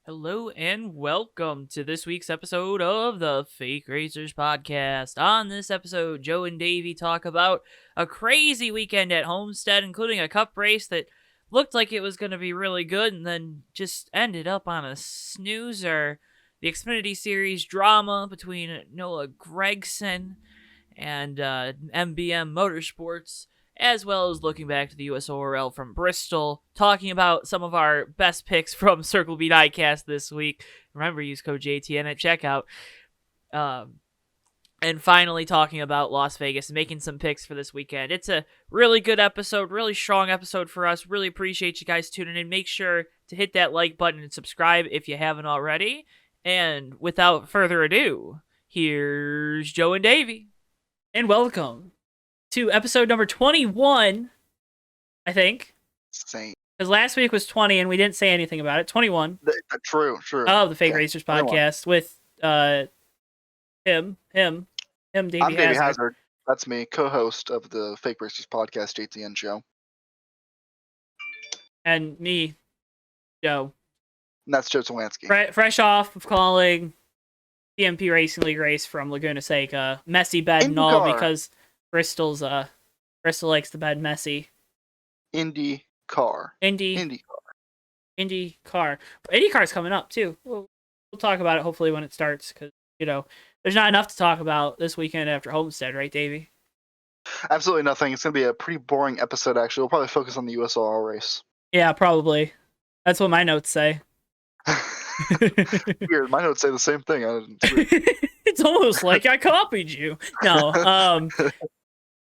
Hello and welcome to this week's episode of the Fake Racers Podcast. On this episode, Joe and Davey talk about a crazy weekend at Homestead, including a cup race that looked like it was going to be really good and then just ended up on a snoozer. The Xfinity Series drama between Noah Gragson and MBM Motorsports, as well as looking back to the USORL from Bristol, talking about some of our best picks from Circle B Diecast this week. Remember, use code JTN at checkout. And finally talking about Las Vegas and making some picks for this weekend. It's a really good episode, really strong episode for us. Really appreciate you guys tuning in. Make sure to hit that like button and subscribe if you haven't already. And without further ado, here's Joe and Davey. And welcome to episode number 21, I think. Same. Because last week was 20 and we didn't say anything about it. 21. True. Of the Fake Racers Podcast with him, Davey I'm Davey Hazard. Hazard. That's me, co-host of the Fake Racers Podcast JTN show. And me, Joe. And that's JoeTowNetwork. Fresh off of calling PMP Racing League race from Laguna Seca. Messy bed and all because Bristol likes the bed messy. Indy car. IndyCar's coming up too. We'll talk about it hopefully when it starts because there's not enough to talk about this weekend after Homestead, right, Davey? Absolutely nothing. It's gonna be a pretty boring episode. Actually, we'll probably focus on the USORL race. Yeah, probably. That's what my notes say. Weird. My notes say the same thing. It's almost like I copied you. No.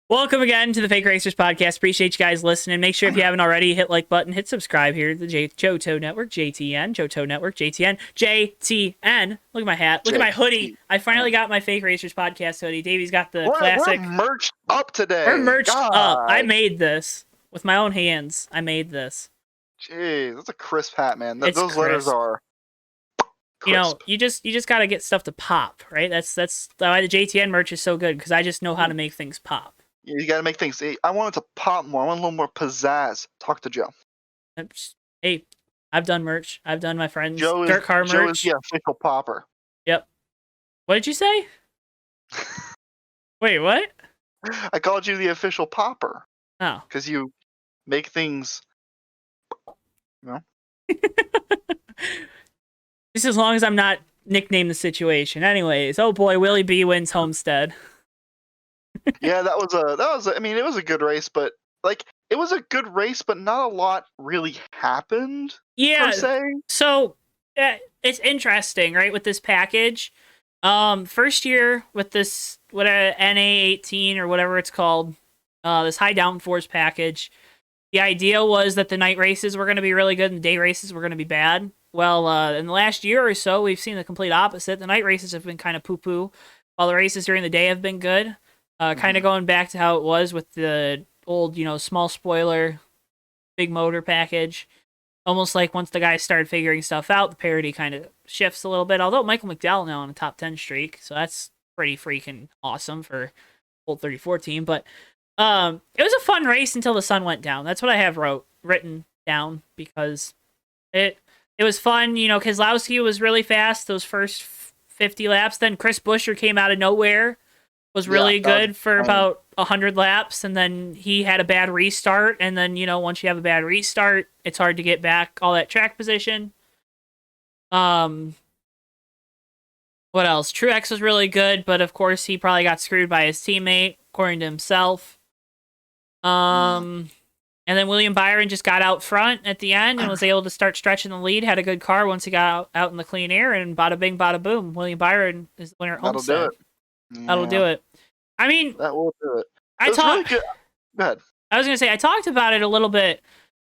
Welcome again to the Fake Racers Podcast. Appreciate you guys listening. Make sure if you haven't already, hit like button, hit subscribe here at the JoeTowNetwork, JTN, JoeTowNetwork, JTN, JTN. Look at my hat. Look at my hoodie. I finally got my Fake Racers Podcast hoodie. Davey's got the classic. We're merched up today. We're merched up. I made this with my own hands. I made this. Jeez, that's a crisp hat, man. Those crisp. letters are crisp. You just got to get stuff to pop, right? That's why the JTN merch is so good because I just know how to make things pop. You got to make things. I want it to pop more. I want a little more pizzazz. Talk to Joe. Hey, I've done merch. I've done my friends' Joe dirt car merch. Joe is the official popper. Yep. What did you say? Wait, what? I called you the official popper. Oh. Because you make things. Just as long as I'm not nicknamed the situation. Anyways, oh boy, Willie B wins Homestead. Yeah, that was I mean, it was a good race, but it was a good race, but not a lot really happened. Yeah. Per se. So it's interesting, right? With this package, first year with this NA18 or whatever it's called, this high downforce package. The idea was that the night races were going to be really good and the day races were going to be bad. Well, in the last year or so, we've seen the complete opposite. The night races have been kind of poo-poo, while the races during the day have been good. Kind of going back to how it was with the old, small spoiler, big motor package. Almost like once the guys started figuring stuff out, the parity kind of shifts a little bit. Although Michael McDowell now on a top 10 streak, so that's pretty freaking awesome for old 34 team. But it was a fun race until the sun went down. That's what I have written down because it was fun. Keselowski was really fast those first 50 laps. Then Chris Buescher came out of nowhere. Was really good for about 100 laps, and then he had a bad restart, and then, once you have a bad restart, it's hard to get back all that track position. What else? Truex was really good, but of course he probably got screwed by his teammate, according to himself. And then William Byron just got out front at the end and was able to start stretching the lead, had a good car once he got out in the clean air, and bada bing, bada boom. William Byron is the winner at Homestead. That'll do it. That'll do it. I mean, that will do it. Really good. Go ahead. I was gonna say I talked about it a little bit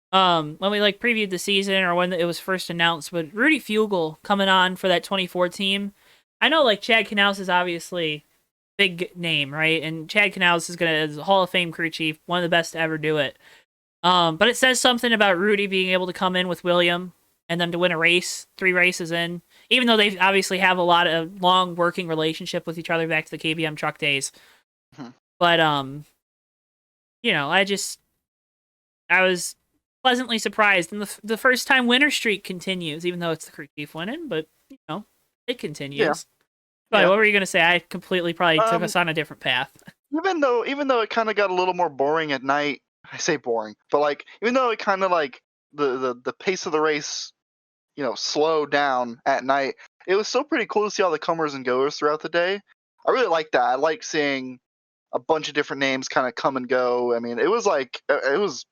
when we previewed the season or when it was first announced. But Rudy Fugle coming on for that 24 team, I know Chad Knaus is obviously big name, right? And Chad Knaus is a Hall of Fame crew chief, one of the best to ever do it. But it says something about Rudy being able to come in with William and then to win a race, 3 races in. Even though they obviously have a lot of long working relationship with each other back to the KBM truck days. But, I was pleasantly surprised. And the first time winner streak continues, even though it's the crew chief winning, but it Yeah, continues. But yeah. what were you gonna say? I completely probably took Um, us on a different path. even though it kind of got a little more boring at night, I say boring, but like even though it kind of like the pace of the race, slowed down at night, it was still pretty cool to see all the comers and goers throughout the day. I really like that. I like seeing a bunch of different names kind of come and go. I mean, it was like it was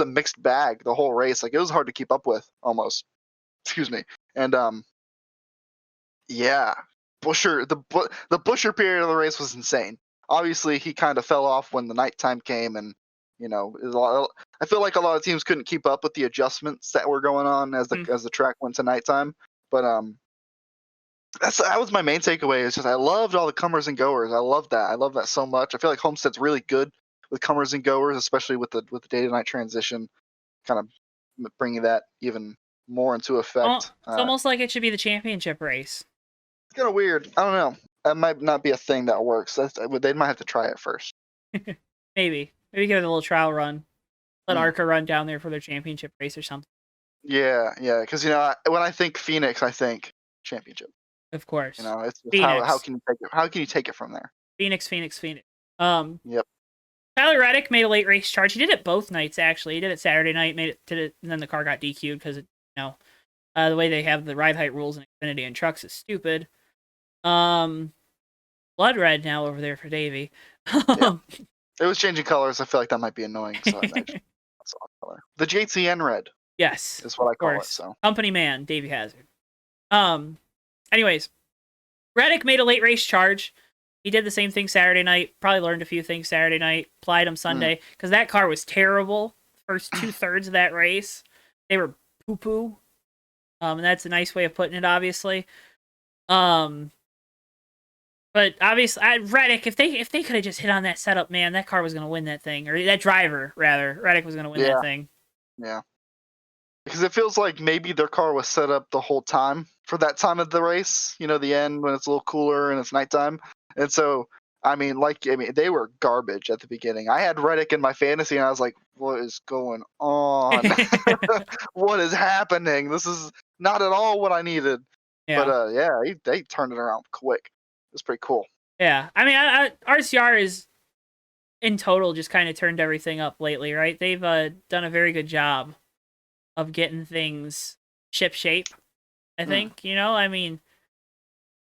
a mixed bag the whole race. Like it was hard to keep up with almost. Excuse me. And yeah, the Busher period of the race was insane. Obviously, he kind of fell off when the nighttime came, and I feel like a lot of teams couldn't keep up with the adjustments that were going on as the Hmm. as the track went to nighttime. But that was my main takeaway. Is just I loved all the comers and goers. I love that. I love that so much. I feel like Homestead's really good with comers and goers, especially with the day to night transition, kind of bringing that even more into Well, effect. it's almost like it should be the championship race. It's kind of weird. I don't know. That might not be a thing that works. They might have to try it first. Maybe give it a little trial run. Let Mm. Arca run down there for their championship race or something. Yeah, yeah. Because when I think Phoenix, I think championship. Of course, It's just how Phoenix, can you take it? How can you take it from there? Phoenix, Phoenix, Phoenix. Um, Yep. Tyler Reddick made a late race charge. He did it both nights actually. He did it Saturday night, did it, and then the car got DQ'd because the way they have the ride height rules in Xfinity and trucks is stupid. Um, Blood red now over there for Davey. Yeah. It was changing colors. I feel like that might be annoying. So I saw color. The JTN red Yes, is what I of call it. course. So Company man, Davey Hazard. Anyways, Reddick made a late race charge. He did the same thing Saturday night. Probably learned a few things Saturday night. Applied them Sunday because that car was terrible. First 2/3 of that race, they were poo poo. And that's a nice way of putting it, obviously. But obviously, Reddick, if they could have just hit on that setup, man, that car was gonna win that thing, or that driver rather, Reddick was gonna win that yeah, thing. yeah. Because it feels like maybe their car was set up the whole time for that time of the race. The end when it's a little cooler and it's nighttime. And so, they were garbage at the beginning. I had Reddick in my fantasy, and I was like, "What is going on? What is happening? This is not at all what I needed." But Yeah, yeah, they turned it around quick. It's pretty cool. yeah. I mean, RCR is in total just kind of turned everything up lately, right? They've done a very good job of getting things ship shape. I think I mean,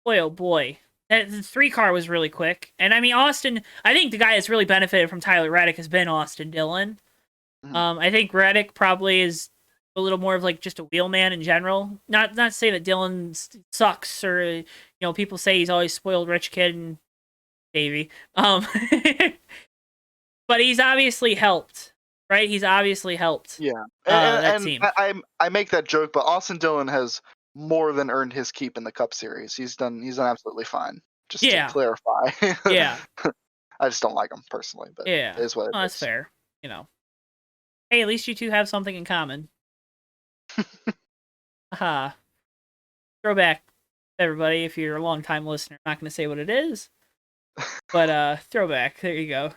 boy, oh boy. The 3 car was really quick. And I mean, Austin, I think the guy that's really benefited from Tyler Reddick has been Austin Dillon. Mhm. I think Reddick probably is a little more of like just a wheelman in general. Not to say that Dillon sucks or people say he's always spoiled rich kid and Davey. But he's obviously helped, right? He's obviously helped Yeah, that and team. I make that joke, but Austin Dillon has more than earned his keep in the Cup Series. He's done absolutely fine. Just to Yeah. clarify, Yeah. I just don't like him personally, but Yeah. it is what it Well, that's is. fair. Hey, at least you two have something in common. Haha. Throwback, everybody. If you're a long time listener, I'm not going to say what it is, but throwback. There you go.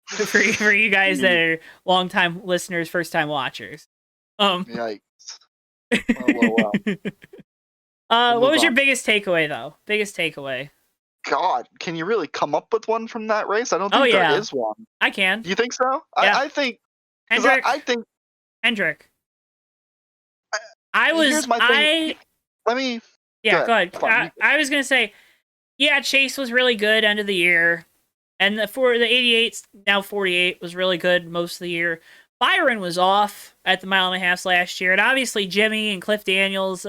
For you guys that are long time listeners, first time watchers. Yikes! Well. We'll What move was your on. biggest takeaway though? Biggest takeaway. God, can you really come up with one from that race? I don't Oh think there yeah, is one. I can. Do you think so? Yeah, I think because Hendrick. I think Hendrick. I, I was here's my thing. Let me go Yeah. ahead. Go ahead. Fine. I was gonna say, yeah, Chase was really good end of the year, and for the 88, now 48 was really good most of the year. Byron was off at the mile and a half last year, and obviously Jimmy and Cliff Daniels.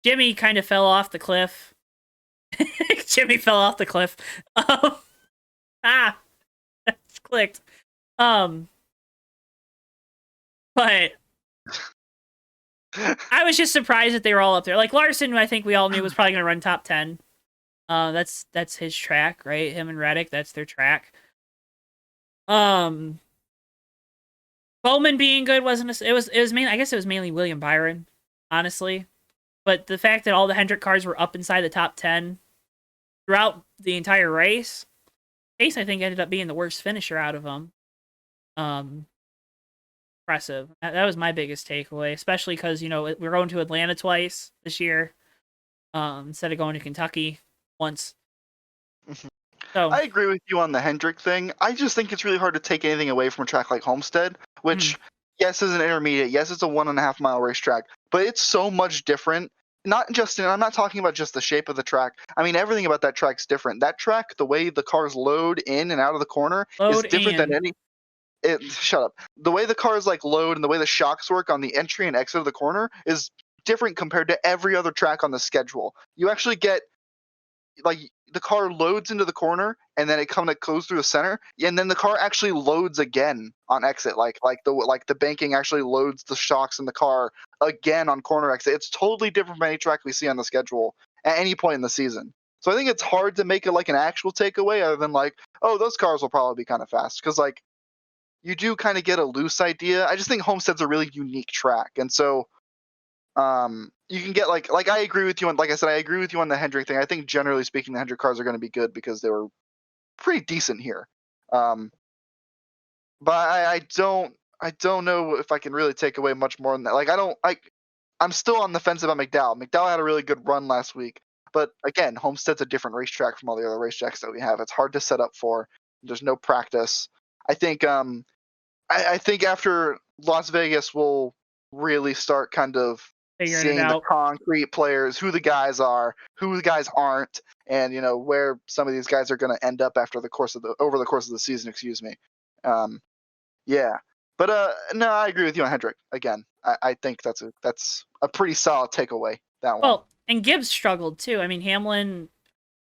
Jimmy kind of fell off the cliff. Jimmy fell off the cliff. Ah, it's clicked. Um, but I was just surprised that they were all up there. Like Larson, I think we all knew was probably going to run top 10. That's his track, right? Him and Reddick, that's their track. Um, Bowman being good wasn't. It was mainly. I guess it was mainly William Byron, honestly. But the fact that all the Hendrick cars were up inside the top 10 throughout the entire race, Chase I think ended up being the worst finisher out of them. Um, impressive. That was my biggest takeaway, especially because we're going to Atlanta twice this year, instead of going to Kentucky once. So, I agree with you on the Hendrick thing. I just think it's really hard to take anything away from a track like Homestead, which, yes, is an intermediate. Yes, it's a 1.5 mile racetrack, but it's so much different. I'm not talking about just the shape of the track. I mean, everything about that track's different. That track, the way the cars load in and out of the corner is different than any. Shut up. The way the cars like load and the way the shocks work on the entry and exit of the corner is different compared to every other track on the schedule. You actually get like the car loads into the corner and then it kind of goes through the center, and then the car actually loads again on exit. Like the banking actually loads the shocks in the car again on corner exit. It's totally different from any track we see on the schedule at any point in the season. So I think it's hard to make it like an actual takeaway other than like, oh, those cars will probably be kind of fast, because like you do kind of get a loose idea. I just think Homestead's a really unique track, and so you can get like I agree with you on, like I said, I agree with you on the Hendrick thing. I think generally speaking, the Hendrick cars are going to be good because they were pretty decent here. But I don't know if I can really take away much more than that. I'm still on the fence about McDowell. McDowell had a really good run last week, but again, Homestead's a different racetrack from all the other racetracks that we have. It's hard to set up for. There's no practice. I think I think after Las Vegas, we'll really start kind of figuring it seeing the out. concrete players, who the guys are, who the guys aren't, and where some of these guys are going to end up over the course of the season. Excuse me. Yeah, but no, I agree with you on Hendrick. Again, I think that's a pretty solid takeaway. That one. Well, and Gibbs struggled too. I mean, Hamlin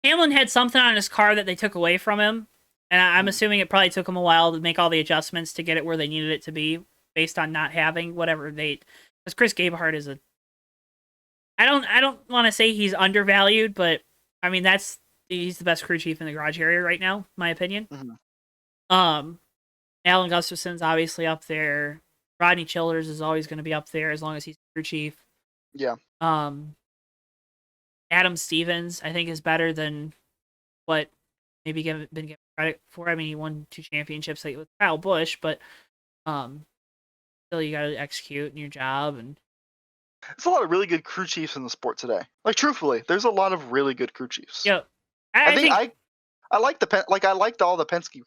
had something on his car that they took away from him, and I'm assuming it probably took him a while to make all the adjustments to get it where they needed it to be, based on not having whatever they. Because Chris Gabehart is a. I don't want to say he's undervalued, but I mean he's the best crew chief in the garage area right now, in my opinion. Alan Gustafson's obviously up there. Rodney Childers is always going to be up there as long as he's crew chief. Yeah. Adam Stevens, I think, is better than what maybe been given credit for. I mean, he won 2 championships with Kyle Busch, but still, you got to execute in your job. And there's a lot of really good crew chiefs in the sport today. Like, truthfully, there's a lot of really good crew chiefs. Yeah, I think I like I liked all the Penske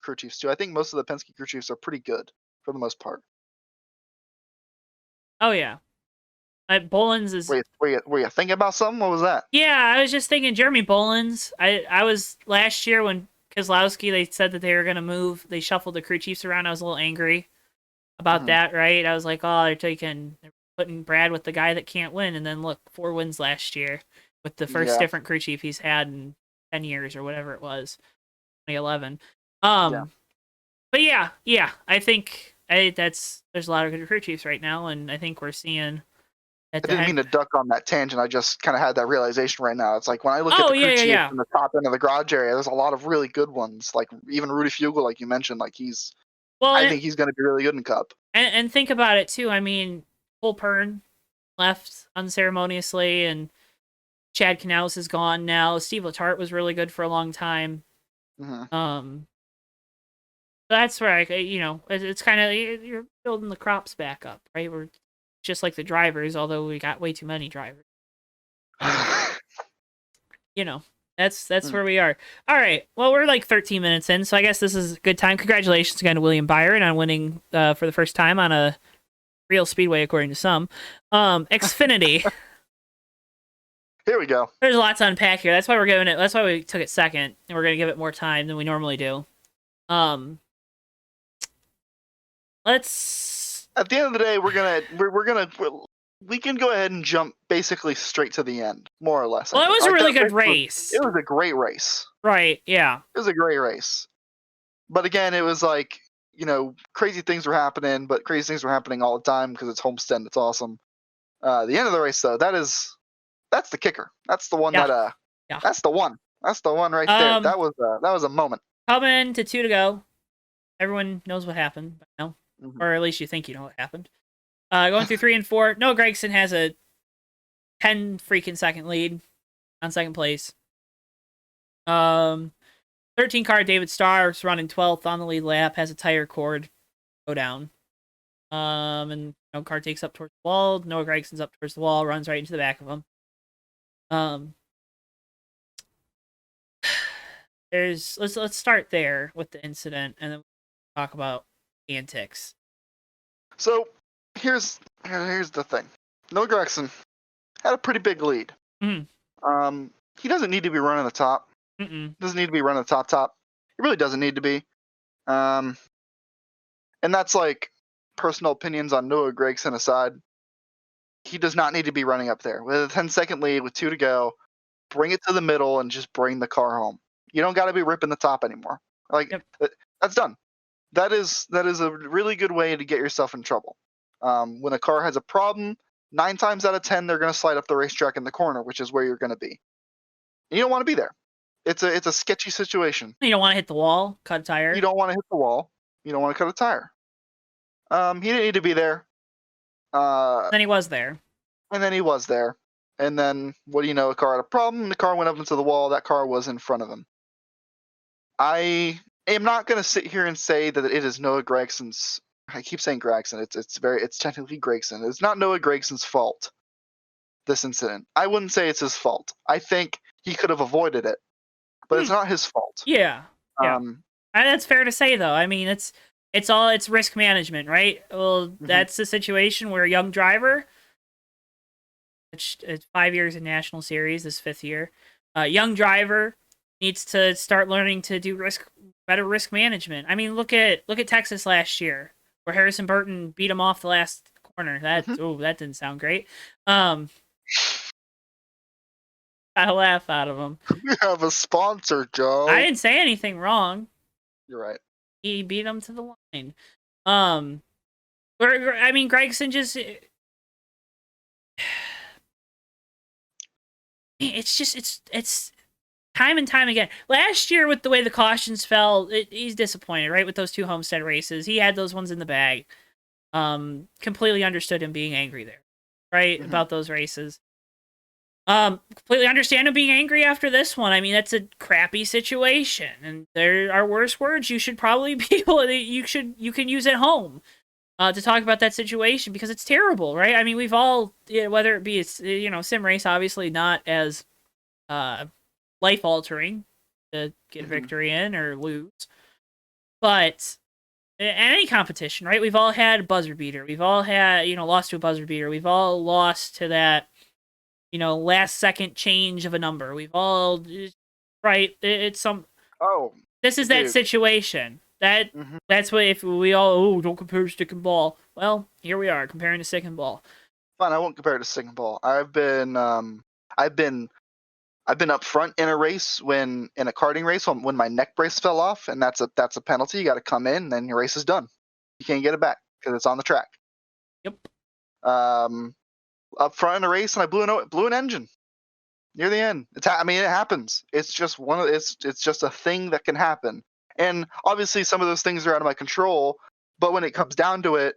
crew chiefs too. I think most of the Penske crew chiefs are pretty good for the most part. Oh yeah, Bolins is. Were you thinking about something? What was that? Yeah, I was just thinking Jeremy Bolins. I was last year when Keselowski, they said that they were gonna move. They shuffled the crew chiefs around. I was a little angry about that. Right? I was like, oh, they're putting Brad with the guy that can't win, and then look, 4 wins last year with the first different crew chief he's had in 10 years or whatever it was, 2011. But yeah, I think there's a lot of good crew chiefs right now, and I think we're seeing. I didn't mean to duck on that tangent. I just kind of had that realization right now. It's like when I look at the crew chiefs in the top end of the garage area, there's a lot of really good ones. Like even Rudy Fugle, like you mentioned, like I think he's going to be really good in Cup. And think about it too. I mean, Cole Pern left unceremoniously, and Chad Canales is gone now. Steve Letarte was really good for a long time. That's where it's kind of, you're building the crops back up, right? We're just like the drivers, although we got way too many drivers. That's where we are. All right. Well, we're like 13 minutes in, so I guess this is a good time. Congratulations again to William Byron on winning for the first time on a real speedway, according to some. Xfinity. Here we go. There's a lot to unpack here. That's why that's why we took it second, and we're gonna give it more time than we normally do. Let's. At the end of the day, we can go ahead and jump basically straight to the end, more or less. Well, it was a really good race. It was a great race. Right, yeah. It was a great race. But again, it was like, crazy things were happening, but crazy things were happening all the time because it's Homestead and it's awesome. The end of the race, though, that's the kicker. That's the one that's the one. That's the one right there. That was a moment. Coming to 2 to go. Everyone knows what happened by now. Or at least you think you know what happened. Going through 3 and 4, Noah Gragson has a 10 freaking second lead on second place. 13 car David Starr is running 12th on the lead lap, has a tire cord go down. And car takes up towards the wall. Noah Gregson's up towards the wall, runs right into the back of him. Let's start there with the incident, and then we'll talk about antics. So here's the thing. Noah Gragson had a pretty big lead. He doesn't need to be running the top. Doesn't need to be running the top. He really doesn't need to be. And that's like personal opinions on Noah Gragson aside. He does not need to be running up there. With a 10-second lead, with 2 to go, bring it to the middle and just bring the car home. You don't got to be ripping the top anymore. That's done. That is a really good way to get yourself in trouble. When a car has a problem, 9 times out of 10 they're going to slide up the racetrack in the corner, which is where you're going to be. And you don't want to be there. It's a sketchy situation. You don't want to hit the wall, cut a tire. You don't want to hit the wall. You don't want to cut a tire. He didn't need to be there. Then he was there. And then he was there. And then, what do you know? A car had a problem. The car went up into the wall. That car was in front of him. I am not going to sit here and say that it is Noah Gregson's. I keep saying Gragson. It's technically Gragson. It's not Noah Gregson's fault. This incident. I wouldn't say it's his fault. I think he could have avoided it, but it's not his fault. Yeah. That's fair to say, though. I mean, it's risk management, right? Well, that's the situation where a young driver, it's 5 years in National Series, this 5th year, young driver needs to start learning to do better risk management. I mean, look at Texas last year, where Harrison Burton beat him off the last corner. That didn't sound great. I laugh out of him. We have a sponsor, Joe. I didn't say anything wrong. You're right. He beat him to the line. I mean, Gragson just... It's time and time again. Last year, with the way the cautions fell, he's disappointed, right? With those 2 Homestead races. He had those ones in the bag. Completely understood him being angry there, right? About those races. Completely understand him being angry after this one. I mean, that's a crappy situation, and there are worse words you should probably be able to, you can use at home to talk about that situation, because it's terrible, right? I mean, we've all, whether it be sim race, obviously not as life altering to get a victory in or lose, but in any competition, right? We've all had a buzzer beater. We've all had lost to a buzzer beater. We've all lost to that last second change of a number. We've all, right? It's some. Oh, this is that situation. That's what, if we all don't compare stick and ball. Well, here we are comparing to stick and ball. Fine, I won't compare it to stick and ball. I've been up front in a race in a karting race when my neck brace fell off, and that's a penalty. You got to come in, and then your race is done. You can't get it back because it's on the track. Yep. Up front in a race, and I blew an engine near the end. It happens. It's just it's just a thing that can happen. And obviously, some of those things are out of my control. But when it comes down to it,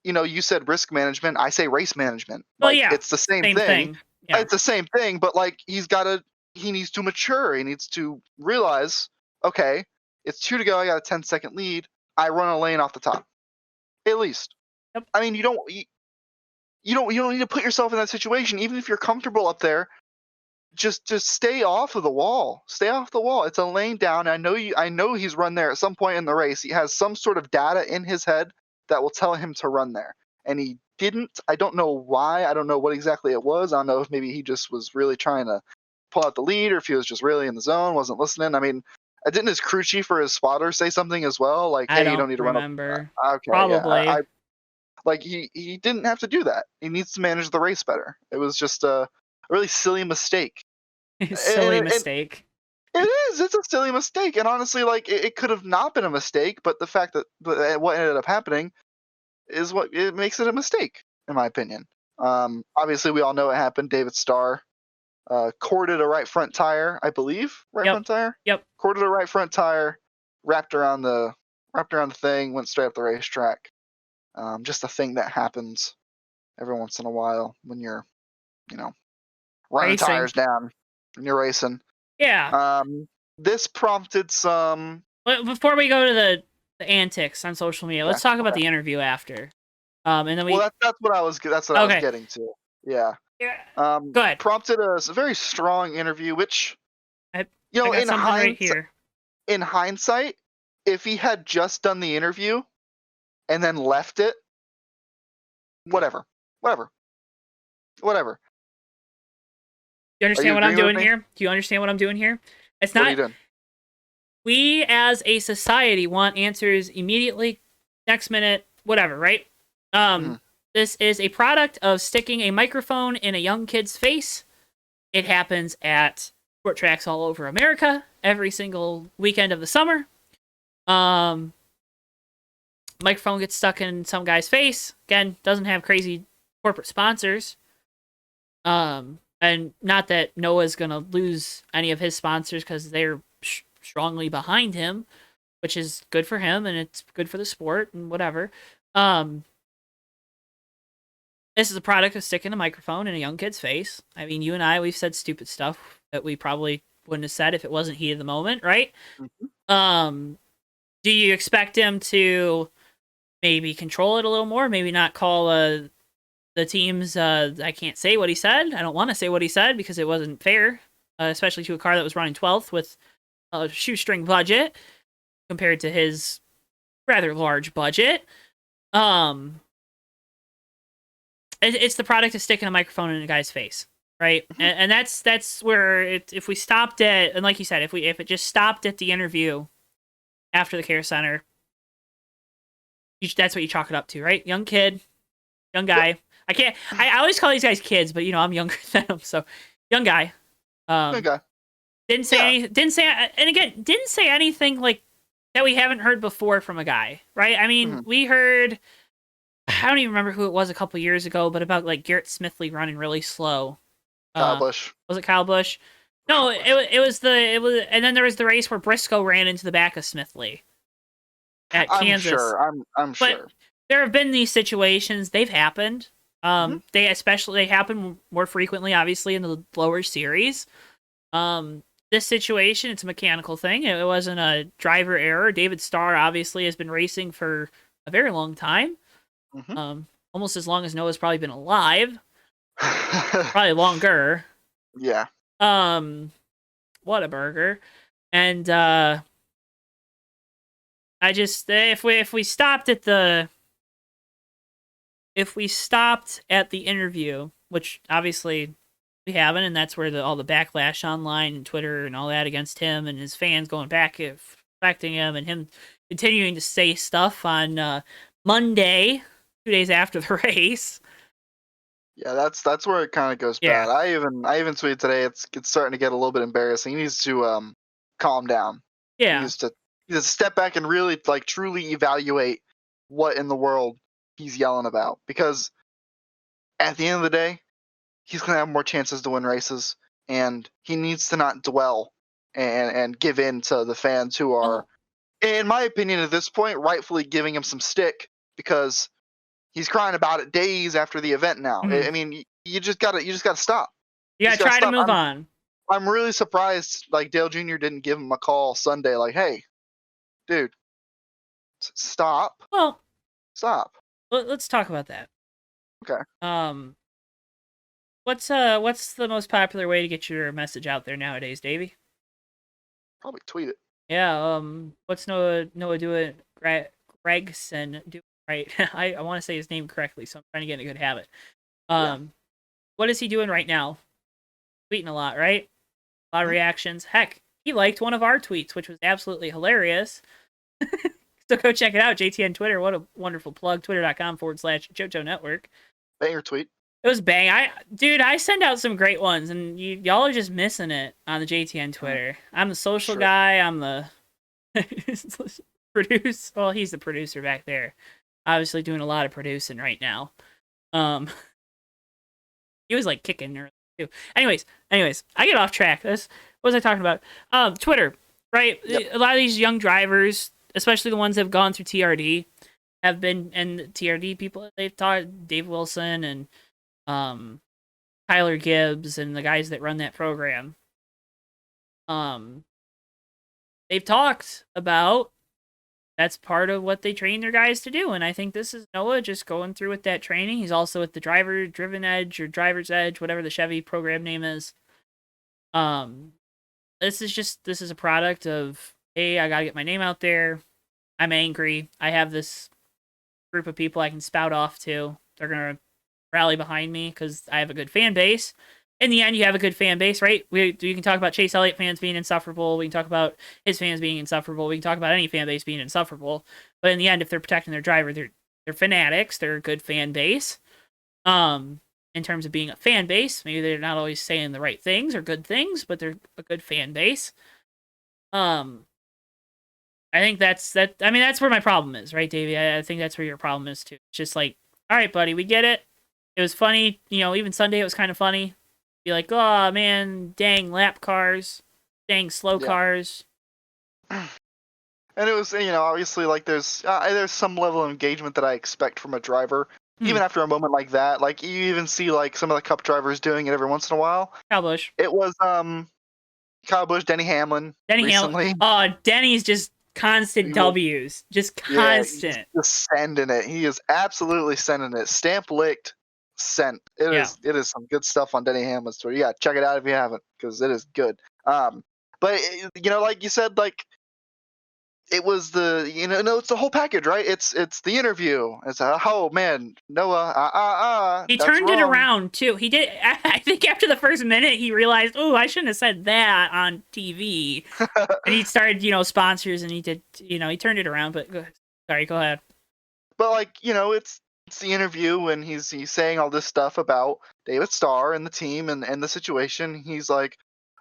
you said risk management. I say race management. Well, yeah, it's the same thing. Yeah. It's the same thing. But he needs to mature. He needs to realize, okay, it's 2 to go. I got a 10-second lead. I run a lane off the top, at least. Yep. I mean, you don't need to put yourself in that situation. Even if you're comfortable up there, just stay off of the wall. Stay off the wall. It's a lane down. I know he's run there at some point in the race. He has some sort of data in his head that will tell him to run there, and he didn't. I don't know why. I don't know what exactly it was. I don't know if maybe he just was really trying to pull out the lead, or if he was just really in the zone, wasn't listening. I mean, didn't his crew chief or his spotter say something as well? Like, hey, you don't need to remember. Run up. Okay, probably. Yeah, he didn't have to do that. He needs to manage the race better. It was just a really silly mistake. Mistake. It is. It's a silly mistake, and honestly, it could have not been a mistake. But the fact that what ended up happening is what it makes it a mistake, in my opinion. Obviously, we all know what happened. David Starr corded a right front tire, I believe. Front tire. Yep. Corded a right front tire, wrapped around the thing, went straight up the racetrack. Just a thing that happens every once in a while when you're, running racing. Tires down and you're racing. Yeah. This prompted some. Before we go to the antics on social media. Yeah, Let's talk about okay. the interview after. And then Well, that's what I was okay. getting to. Yeah. Yeah. Go ahead. Prompted a very strong interview, which I, you I know, got something right here. in hindsight, if he had just done the interview and then left it, whatever, whatever, whatever. You Are understand you what I'm agreeing with doing me? here? Do you understand what I'm doing here? It's What are not. you doing? We as a society want answers immediately, next minute, whatever, right? Mm-hmm. This is a product of sticking a microphone in a young kid's face. It happens at sport tracks all over America every single weekend of the summer. Microphone gets stuck in some guy's face. Again, doesn't have crazy corporate sponsors. And not that Noah's gonna lose any of his sponsors because they're strongly behind him, which is good for him and it's good for the sport and whatever. This is a product of sticking a microphone in a young kid's face. I mean, you and I, we've said stupid stuff that we probably wouldn't have said if it wasn't heat of the moment, right? Mm-hmm. Do you expect him to maybe control it a little more? Maybe not call the teams. I can't say what he said. I don't want to say what he said because it wasn't fair, especially to a car that was running 12th with a shoestring budget compared to his rather large budget. It's the product of sticking a microphone in a guy's face, right? Mm-hmm. And that's where if we stopped at, and like you said, if it just stopped at the interview after the care center, that's what you chalk it up to, right? Young kid, young guy. Yep. I always call these guys kids, but I'm younger than them, so young guy. Okay. Didn't say didn't say anything like that we haven't heard before from a guy, right? I mean, Mm-hmm. we heard, I don't even remember who it was a couple years ago, but about like Garrett Smithley running really slow. Kyle Busch. Was it Kyle Busch? No, it was and then there was the race where Briscoe ran into the back of Smithley at Kansas. I'm But sure. there have been these situations. They've happened. Mm-hmm. They happen more frequently, obviously, in the lower series. This situation, it's a mechanical thing. It wasn't a driver error. David Starr obviously has been racing for a very long time. Mm-hmm. Almost as long as Noah's probably been alive. Probably longer. Yeah. What a burger. And I just if we stopped at the interview, which obviously we haven't, and that's where all the backlash online and Twitter and all that against him and his fans going back affecting him and him continuing to say stuff on Monday, 2 days after the race. Yeah, that's where it kind of goes bad. I even tweeted today. It's starting to get a little bit embarrassing. He needs to calm down. Yeah. He needs to step back and really truly evaluate what in the world he's yelling about, because at the end of the day, he's gonna have more chances to win races, and he needs to not dwell and give in to the fans who are, in my opinion, at this point, rightfully giving him some stick because he's crying about it days after the event now. Mm-hmm. I mean, you just gotta stop. You gotta try to move on. I'm really surprised Dale Jr. didn't give him a call Sunday, like, hey, dude, stop. Well, Stop. let's talk about that. Okay. What's the most popular way to get your message out there nowadays, Davey? Probably tweet it. Yeah. What's Noah doing? Gragson do right? I want to say his name correctly, so I'm trying to get in a good habit. What is he doing right now? Tweeting a lot, right? A lot of reactions. Heck, he liked one of our tweets, which was absolutely hilarious. So go check it out, JTN Twitter. What a wonderful plug. Twitter.com/JoeTowNetwork. Banger tweet. It was bang. I send out some great ones, and y'all are just missing it on the JTN Twitter. I'm the social guy. I'm the producer. Well, he's the producer back there. Obviously doing a lot of producing right now. He was like kicking earlier too. Anyways, I get off track. What was I talking about? Twitter, right? Yep. A lot of these young drivers, especially the ones that have gone through TRD, have been, and TRD people, they've taught Dave Wilson and Tyler Gibbs and the guys that run that program. They've talked about that's part of what they train their guys to do. And I think this is Noah just going through with that training. He's also with the driven edge or driver's edge, whatever the Chevy program name is. Um, this is a product of, hey, I gotta get my name out there. I'm angry. I have this group of people I can spout off to. They're gonna rally behind me because I have a good fan base. In the end, you have a good fan base, right? You can talk about Chase Elliott fans being insufferable. We can talk about his fans being insufferable. We can talk about any fan base being insufferable. But in the end, if they're protecting their driver, they're fanatics. They're a good fan base. In terms of being a fan base, maybe they're not always saying the right things or good things, but they're a good fan base. I think that's that. I mean, that's where my problem is, right, Davey? I think that's where your problem is too. It's just like, all right, buddy, we get it. It was funny, even Sunday it was kind of funny. Be like, oh man, dang lap cars, dang slow cars. And it was, obviously like there's some level of engagement that I expect from a driver, even after a moment like that. Like you even see like some of the Cup drivers doing it every once in a while. Kyle Busch. It was Kyle Busch, Denny Hamlin. Recently. Oh, Denny's just constant W's, just constant. Yeah, he's just sending it. He is absolutely sending it. Stamp licked, sent. It is some good stuff on Denny Hamlin's Twitter. Yeah, check it out if you haven't, because it is good. But like you said, like it was it's the whole package, right? It's the interview. It's oh man, Noah, he turned it around too. He did. I think after the first minute, he realized, oh, I shouldn't have said that on TV, and he started, sponsors, and he did, he turned it around. But sorry, go ahead. But like, it's the interview, and he's saying all this stuff about David Starr and the team and the situation. He's like,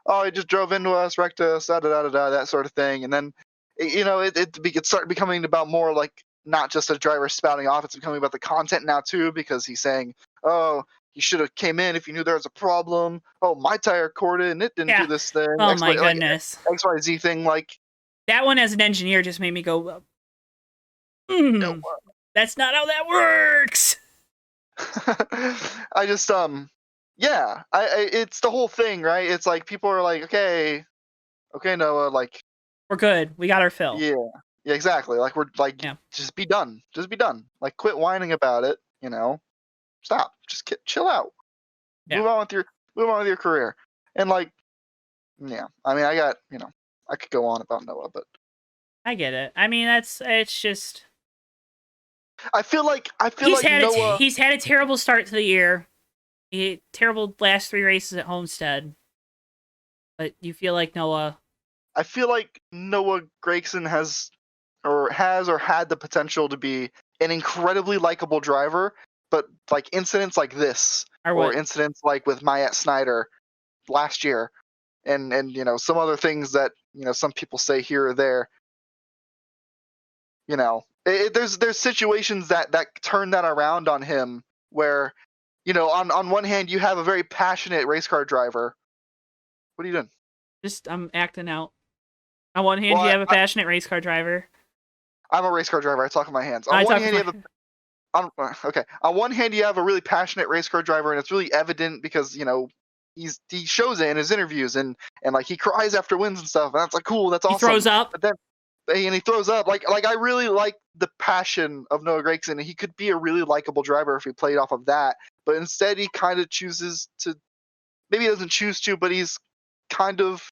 oh, he just drove into us, wrecked us, that sort of thing, and then. It started becoming about more like not just a driver spouting off. It's becoming about the content now too, because he's saying, "Oh, you should have came in if you knew there was a problem. Oh, my tire corded and it didn't do this thing." Oh my goodness, XYZ thing. Like that one as an engineer just made me go, that's not how that works. I just it's the whole thing, right? It's like people are like, okay, Noah, like. We're good. We got our fill. Yeah, exactly. Like we're like, just be done. Just be done. Like quit whining about it. Stop. Just chill out. Yeah. Move on with your career. And like, yeah. I mean, I could go on about Noah, but I get it. I mean, it's just. I feel like Noah. He's had a terrible start to the year. He had terrible last 3 races at Homestead. But you feel like Noah. I feel like Noah Gragson has had the potential to be an incredibly likable driver, but like incidents like this, or incidents like with Myatt Snyder last year, and some other things that some people say here or there. There's situations that turn that around on him, where on one hand you have a very passionate race car driver. What are you doing? Just I'm acting out. On one hand, you have a passionate race car driver. I'm a race car driver. I talk with my hands. On one hand, you have a really passionate race car driver, and it's really evident because he shows it in his interviews, and like he cries after wins and stuff. And that's like cool. That's awesome. He throws up. But then, he throws up. Like I really like the passion of Noah Gragson, and he could be a really likable driver if he played off of that. But instead, he kind of chooses to. Maybe he doesn't choose to, but he's kind of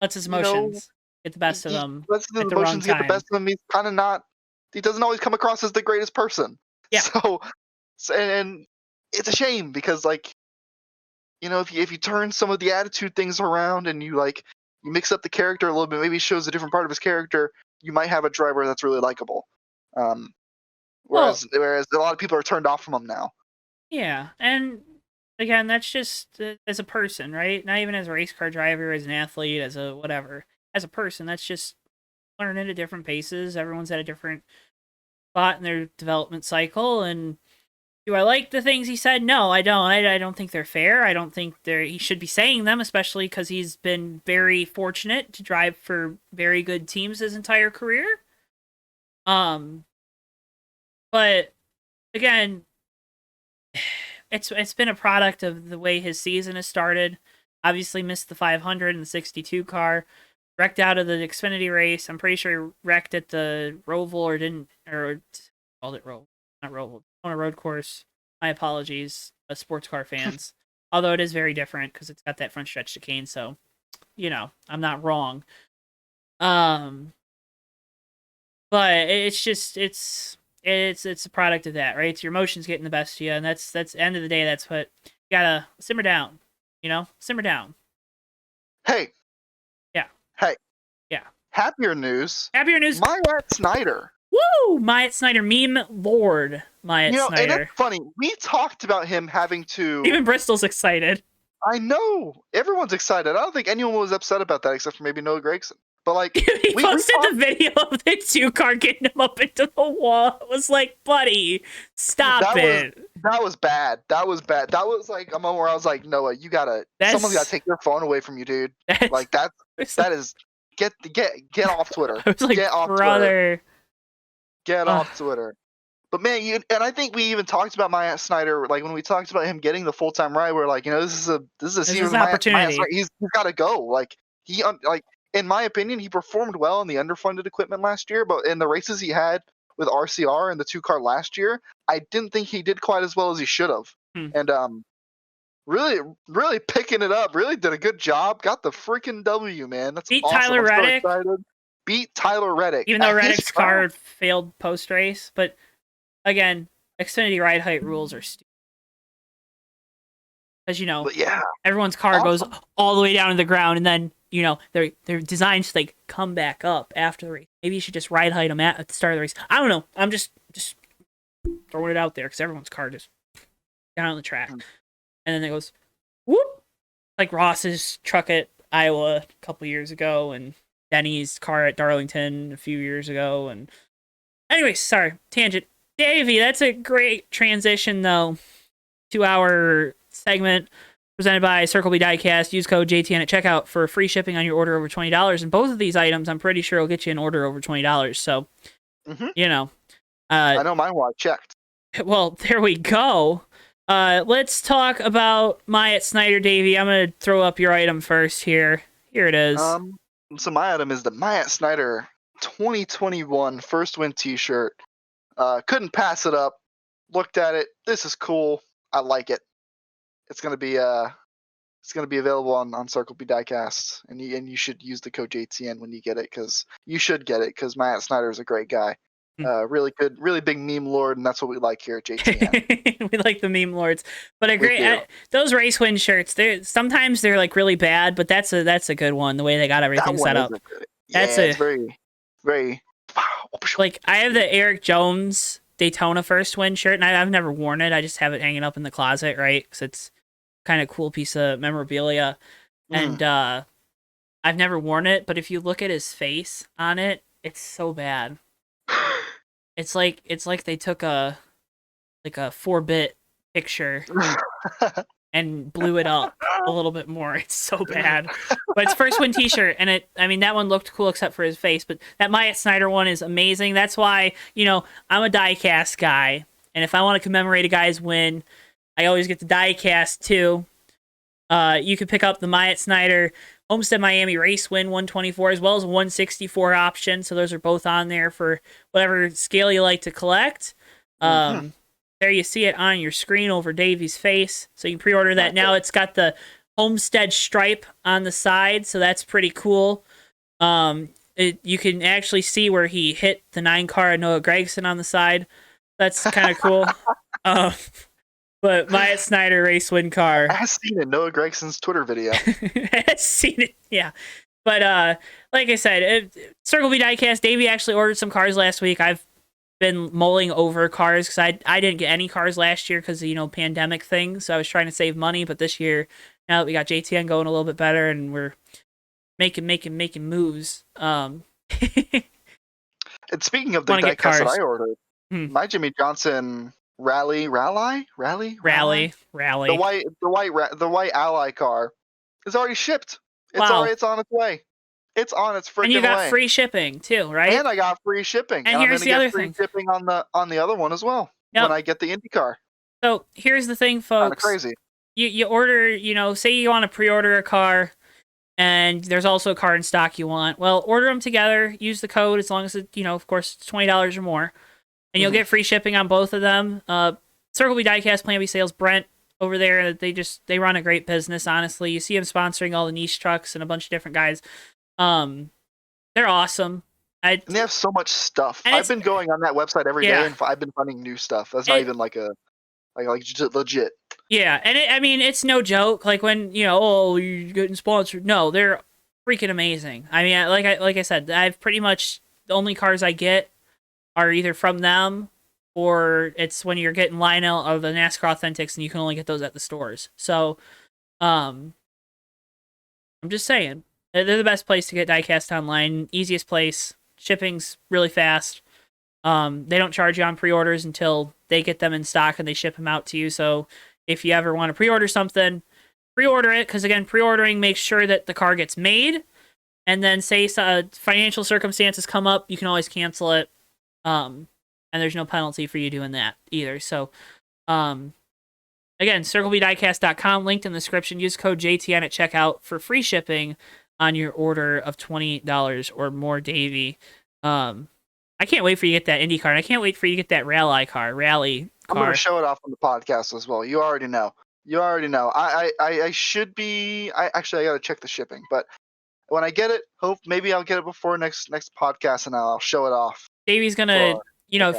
lets his emotions. Get the best of them. Lets the emotions get the best of him. He's kind of not. He doesn't always come across as the greatest person. Yeah. So and it's a shame because if you turn some of the attitude things around and you mix up the character a little bit, maybe shows a different part of his character, you might have a driver that's really likable. Whereas a lot of people are turned off from him now. Yeah, and again, that's just as a person, right? Not even as a race car driver, as an athlete, as a whatever. As a person, that's just learning at different paces. Everyone's at a different spot in their development cycle. And do I like the things he said? No, I don't. I don't think they're fair. I don't think he should be saying them, especially because he's been very fortunate to drive for very good teams his entire career. But again, it's been a product of the way his season has started. Obviously missed the 500 and the 62 car. wrecked out of the Xfinity race. I'm pretty sure he wrecked at the Roval or didn't, or called it Roval, not Roval, on a road course. My apologies, sports car fans. Although it is very different because it's got that front stretch chicane, so I'm not wrong. Um, but it's just it's a product of that, right? It's your emotions getting the best of you, and that's end of the day. That's what you gotta simmer down. Simmer down. Hey. Yeah. Hey. Yeah. Happier news. Happier news. Myatt Snider. Woo! Myatt Snider, meme lord. Myatt Snider. And it's funny. We talked about him having to. Even Bristol's excited. I know. Everyone's excited. I don't think anyone was upset about that except for maybe Noah Gragson. But like, he posted the video of the 2-car getting him up into the wall. It was like, buddy, stop it. That was bad. That was bad. That was like a moment where I was like, Noah, someone's gotta take your phone away from you, dude. Like that is get off Twitter. I was like, get off brother. Twitter. Get off Twitter. But man, and I think we even talked about Myatt Snider, like when we talked about him getting the full-time ride, we're like, this is a season an opportunity. He's got to go. Like in my opinion, he performed well in the underfunded equipment last year, but in the races he had with RCR and the 2-car last year, I didn't think he did quite as well as he should have. And really, really picking it up. Really did a good job. Got the freaking W, man. That's beat awesome. Tyler Reddick. So beat Tyler Reddick. Even though Reddick's car failed post-race, but again, Xfinity ride height rules are stupid. Because everyone's car goes all the way down to the ground, and then they're designed to like come back up after the race. Maybe you should just ride height them at the start of the race. I don't know. I'm just throwing it out there because everyone's car just down on the track, and then it goes whoop, like Ross's truck at Iowa a couple years ago, and Denny's car at Darlington a few years ago. And anyways, sorry, tangent. Davey, that's a great transition though to our segment presented by Circle B Diecast. Use code JTN at checkout for free shipping on your order over $20. And both of these items, I'm pretty sure, will get you an order over $20. So, I know mine was checked. Well, there we go. Let's talk about Myatt Snider, Davey. I'm going to throw up your item first here. Here it is. So my item is the Myatt Snider 2021 First Win t-shirt. Couldn't pass it up. Looked at it. This is cool. I like it. It's gonna be available on Circle B Diecast, and you should use the code JTN when you get it, because you should get it, because Myatt Snider is a great guy. Really good, really big meme lord, and that's what we like here at JTN. We like the meme lords, but a great those race win shirts. Sometimes they're like really bad, but that's a good one. The way they got everything set up. It's very, very. Like I have the Eric Jones Daytona First Win shirt, and I've never worn it. I just have it hanging up in the closet, right? Because it's kind of cool piece of memorabilia, and I've never worn it. But if you look at his face on it, it's so bad. It's like they took a 4-bit picture and blew it up a little bit more. It's so bad. But it's First Win t-shirt, and that one looked cool except for his face, but that Myatt Snider one is amazing. That's why, I'm a diecast guy, and if I want to commemorate a guy's win, I always get the diecast too. You can pick up the Myatt Snider Homestead Miami Race Win 124 as well as 164 option, so those are both on there for whatever scale you like to collect. There you see it on your screen over Davey's face. So you can pre-order that now. It's got the Homestead stripe on the side, so that's pretty cool. You can actually see where he hit the 9-car at Noah Gragson on the side. That's kind of cool. But Myatt Snider race win car. I've seen it. Noah Gregson's Twitter video. I've seen it, yeah. But like I said, Circle B Diecast, Davey actually ordered some cars last week. I've been mulling over cars because I didn't get any cars last year because of pandemic thing, so I was trying to save money. But this year, now that we got JTN going a little bit better and we're making moves, and speaking of the diecast that I ordered, my Jimmy Johnson rally, the white Ally car is already shipped. It's on its way. It's on its freaking way. And you got free shipping too, right? And I got free shipping. And here's the other thing. Free shipping on the other one as well. When I get the Indy car. So here's the thing, folks. Kind of crazy. You order, say you want to pre-order a car, and there's also a car in stock you want. Well, order them together. Use the code as long as it, of course, it's $20 or more, and you'll get free shipping on both of them. Circle B Diecast, Plan B Sales, Brent over there. They run a great business. Honestly, you see them sponsoring all the niche trucks and a bunch of different guys. They're awesome. And they have so much stuff. I've been going on that website every day, and I've been finding new stuff. That's not even like legit. Yeah, and it's no joke. Like when you're getting sponsored. No, they're freaking amazing. I mean, like I said, I've pretty much the only cars I get are either from them, or it's when you're getting Lionel or the NASCAR Authentics, and you can only get those at the stores. So, I'm just saying, they're the best place to get diecast online. Easiest place. Shipping's really fast. They don't charge you on pre-orders until they get them in stock and they ship them out to you. So if you ever want to pre-order something, pre-order it, because again, pre-ordering makes sure that the car gets made. And then say financial circumstances come up, you can always cancel it. And there's no penalty for you doing that either. So, again, circlebdiecast.com, linked in the description. Use code JTN at checkout for free shipping on your order of $20 or more, Davey. I can't wait for you to get that Indy car. And I can't wait for you to get that rally car. I'm going to show it off on the podcast as well. You already know. I should be. I got to check the shipping, but when I get it, maybe I'll get it before next podcast, and I'll show it off. Davey's gonna,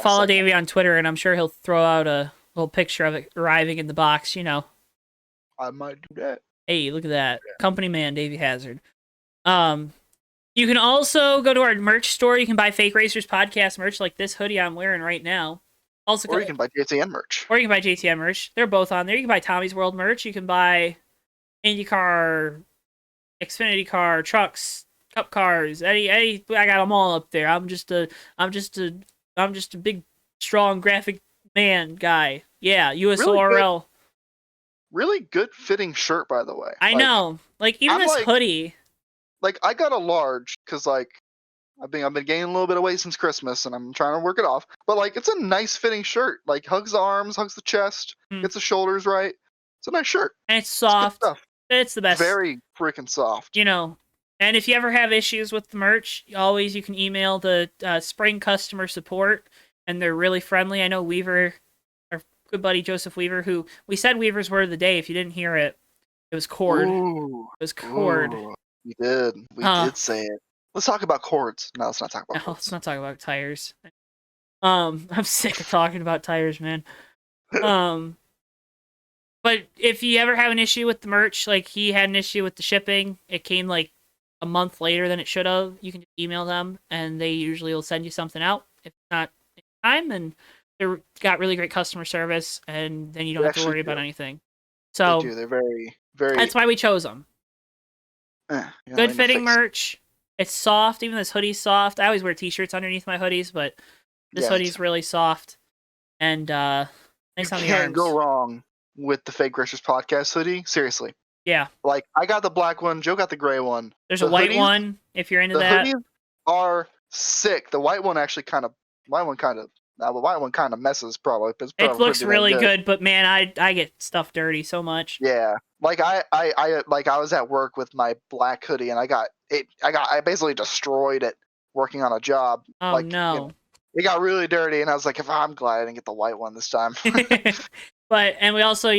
follow Davey on Twitter, and I'm sure he'll throw out a little picture of it arriving in the box. I might do that. Hey, look at that, company man, Davey Hazard. You can also go to our merch store. You can buy Fake Racers podcast merch, like this hoodie I'm wearing right now. Also, or you can buy JTN merch. They're both on there. You can buy Tommy's World merch. You can buy IndyCar, Xfinity car, trucks, cup cars. Any. I got them all up there. I'm just a big, strong graphic man guy. Yeah, USORL. Really good fitting shirt, by the way. I know. Like even this hoodie. Like I got a large because I've been gaining a little bit of weight since Christmas, and I'm trying to work it off. But it's a nice fitting shirt. Like hugs the arms, hugs the chest, gets the shoulders right. It's a nice shirt. And it's soft. It's the best. Very freaking soft. And if you ever have issues with the merch, you can email the Spring customer support, and they're really friendly. I know Weaver, our good buddy Joseph Weaver, who we said Weaver's word of the day. If you didn't hear it, it was cord. Ooh. It was cord. Ooh. We did. We did say it. Let's talk about cords. No, let's not talk about cords. Let's not talk about tires. I'm sick of talking about tires, man. But if you ever have an issue with the merch, like he had an issue with the shipping, it came like a month later than it should have, you can just email them, and they usually will send you something out. If not in time, then they've got really great customer service, and then you don't have to worry about anything. So they do. They're very, very... That's why we chose them. Good fitting merch. It's soft. Even this hoodie's soft. I always wear t-shirts underneath my hoodies, but this hoodie's really soft. And nice on the arms. You can't go wrong with the Fake Racers podcast hoodie. Seriously. Yeah. Like, I got the black one. Joe got the gray one. There's a white one, if you're into that. The hoodies are sick. The white one kind of messes, probably. It looks really good, but man, I get stuff dirty so much. Yeah. Like I was at work with my black hoodie, and I basically destroyed it working on a job. Oh no. It got really dirty, and I was like, I'm glad I didn't get the white one this time. And we also,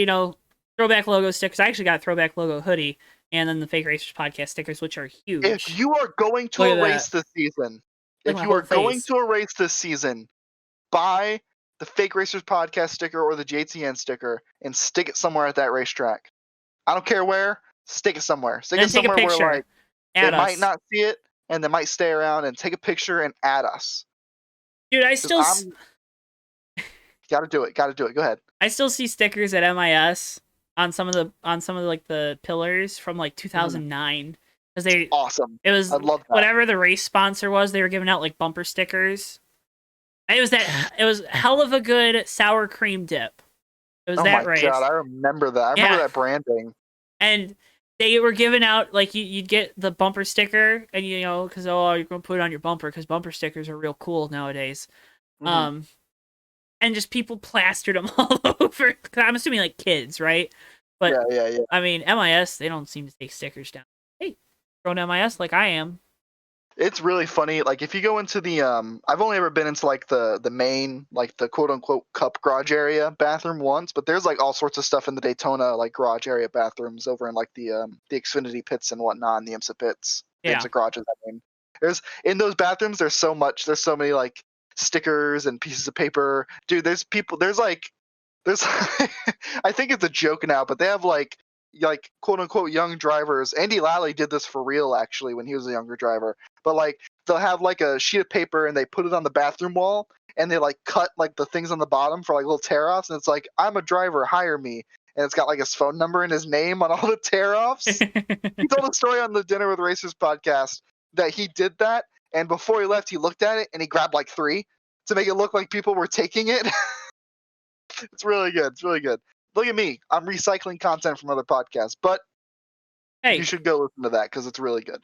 throwback logo stickers. I actually got a throwback logo hoodie, and then the Fake Racers podcast stickers, which are huge. If you are going to a race this season, buy the Fake Racers podcast sticker or the JTN sticker and stick it somewhere at that racetrack. I don't care where. Stick it somewhere. Stick it somewhere where they might not see it, and they might stay around, and take a picture and add us. Dude, I still gotta do it. Go ahead. I still see stickers at MIS on some of the pillars from 2009 because they awesome. It was I love that. Whatever the race sponsor was, they were giving out bumper stickers. It was hell of a good sour cream dip. It was that race. Oh my god, I remember that. I remember that branding. And they were giving out you'd get the bumper sticker, and because you're gonna put it on your bumper because bumper stickers are real cool nowadays. Mm-hmm. And just people plastered them all over. I'm assuming kids, right? But yeah. I mean, MIS, they don't seem to take stickers down. Hey, Throwing MIS like I am. It's really funny. Like if you go into the I've only ever been into like the main, like the quote unquote cup garage area bathroom once, but there's like all sorts of stuff in the Daytona like garage area bathrooms over in like the Xfinity pits and whatnot, and the IMSA pits. The Yeah. IMSA garages, I mean. There's in those bathrooms there's so many like stickers and pieces of paper. Dude, there's I think it's a joke now, but they have like quote unquote young drivers. Andy Lally did this for real actually when he was a younger driver. But like they'll have like a sheet of paper and they put it on the bathroom wall and they like cut like the things on the bottom for like little tear offs, and it's like, I'm a driver, hire me. And it's got like his phone number and his name on all the tear offs. He told a story on the Dinner with Racers podcast that he did that, and before he left he looked at it and he grabbed like 3 to make it look like people were taking it. It's really good. It's really good. Look at me. I'm recycling content from other podcasts, but Hey, you should go listen to that because it's really good.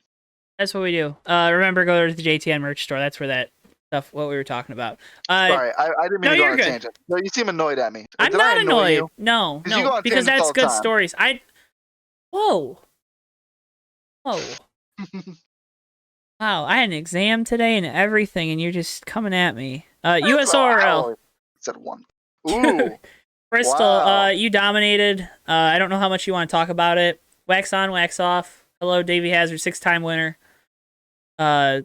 that's what we do. Remember, go to the JTN merch store. That's where that stuff, what we were talking about. Sorry, I didn't mean to go on a tangent. No, you seem annoyed at me. I'm Did not I annoy annoyed. you? No, You go on because tangents that's all the good time. stories. Whoa. Wow, I had an exam today and everything, and you're just coming at me. USORL. Said one. Ooh. Bristol, Wow. you dominated. I don't know how much you want to talk about it. Wax on, wax off. Hello, Davey Hazard, 6-time winner. No,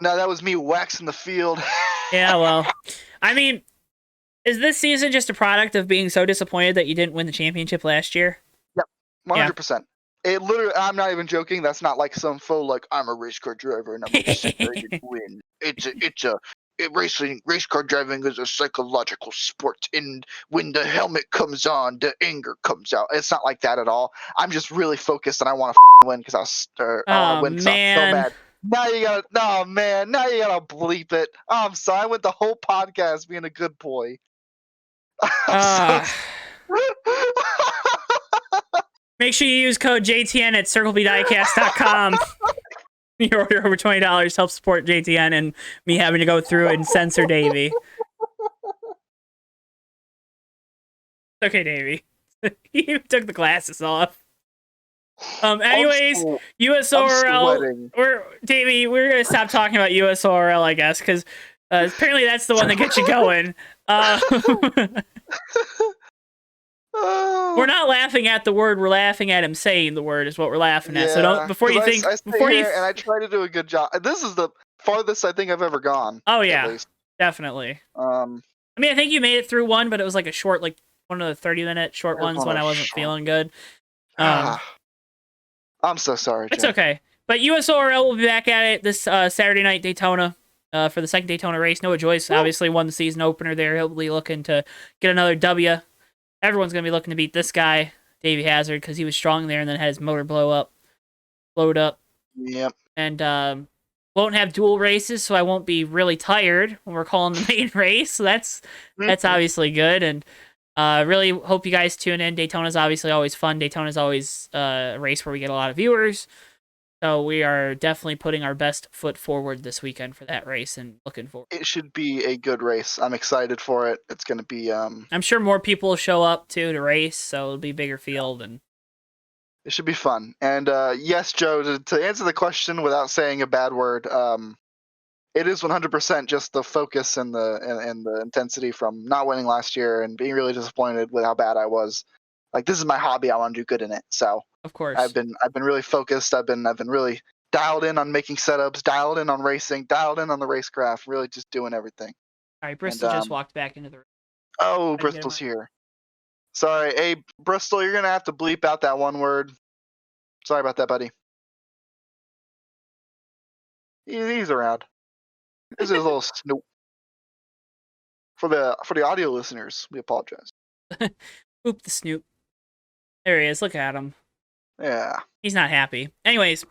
that was me waxing the field. Yeah, well, I mean, is this season just a product of being so disappointed that you didn't win the championship last year? Yep, 100%. It literally, I'm not even joking. That's not like some faux, like, I'm a race car driver and I'm upset I didn't win. Race car driving is a psychological sport, and when the helmet comes on, the anger comes out. It's not like that at all. I'm just really focused and I want to win because I want to win because I'm so mad. Now you gotta bleep it. Oh, I'm sorry. I went the whole podcast being a good boy. Make sure you use code JTN at CircleBDiecast.com. Your order over $20 helps support JTN and me having to go through and censor Davey. Okay, Davey. You took the glasses off. Anyways, USORL. Davey, we're gonna stop talking about USORL, I guess, because apparently that's the one that gets you going. We're not laughing at the word. We're laughing at him saying the word is what we're laughing at. So don't before you think. And I try to do a good job. This is the farthest I think I've ever gone. Oh yeah, definitely. I mean, I think you made it through one, but it was like a short, like one of the 30-minute short ones when I wasn't feeling good. I'm so sorry. It's okay. But USORL will be back at it this Saturday night Daytona for the second Daytona race. Noah Joyce obviously won the season opener there. He'll be looking to get another W. Everyone's going to be looking to beat this guy, Davey Hazard, because he was strong there and then had his motor blowed up. Yep. And won't have dual races, so I won't be really tired when we're calling the main race. So that's obviously good. And really hope you guys tune in. Daytona's obviously always fun. Daytona's always a race where we get a lot of viewers. So we are definitely putting our best foot forward this weekend for that race and looking forward. It should be a good race. I'm excited for it. It's going to be... I'm sure more people will show up, too, to race, so it'll be a bigger field. And it should be fun. And yes, Joe, to answer the question without saying a bad word, it is 100% just the focus and the intensity from not winning last year and being really disappointed with how bad I was. Like, this is my hobby. I want to do good in it. So of course, I've been really focused. I've been really dialed in on making setups, dialed in on racing, dialed in on the racecraft. Really just doing everything. All right, Bristol just walked back into the room. Oh, Bristol's here. Sorry, hey Bristol, you're gonna have to bleep out that one word. Sorry about that, buddy. He's around. This is a little snoop. For the audio listeners, we apologize. Oop the snoop. There he is. Look at him. Yeah. He's not happy. Anyways.